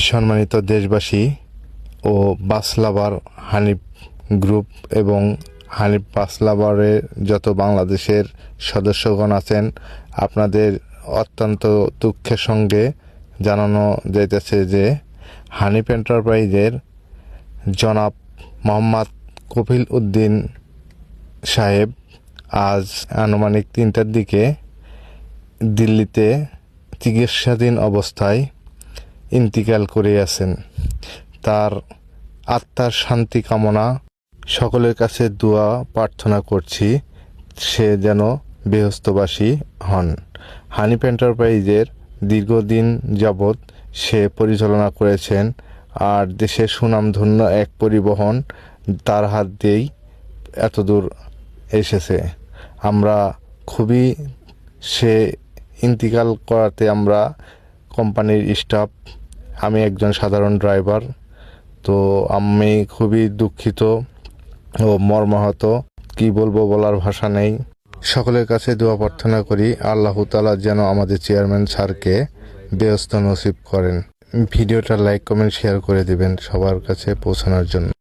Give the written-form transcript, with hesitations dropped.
সম্মানিত দেশবাসী ও বাস লাভার হানিফ গ্রুপ এবং হানিফ বাস লাভারের যত বাংলাদেশের সদস্যগণ আছেন, আপনাদের অত্যন্ত দুঃখের সঙ্গে জানানো যাইতেছে যে হানিফ এন্টারপ্রাইজের জনাব মোহাম্মদ কফিল উদ্দিন সাহেব আজ আনুমানিক 3টার দিকে দিল্লিতে চিকিৎসাধীন অবস্থায় ইন্তিকাল করে আছেন। তার আত্মার শান্তি কামনা সকলের কাছে দোয়া প্রার্থনা করছি, সে যেন বেহেশতবাসী হন। হানিফ এন্টারপ্রাইজের দীর্ঘদিন যাবৎ সে পরিচালনা করেছেন, আর দেশের সুনামধন্য এক পরিবহন তার হাত দিয়েই এতদূর এসেছে। আমরা খুবই, সে ইন্তিকাল করাতে আমরা কোম্পানির স্টাফ, আমি একজন সাধারণ ড্রাইভার, তো আমি খুবই দুঃখিত ও মর্মাহত। কি বলবো, বলার ভাষা নেই। সকলের কাছে দোয়া প্রার্থনা করি আল্লাহ তাআলা যেন আমাদের চেয়ারম্যান স্যারকে বেহেশত নসিব করেন। ভিডিওটা লাইক কমেন্ট শেয়ার করে দিবেন সবার কাছে পৌঁছানোর জন্য।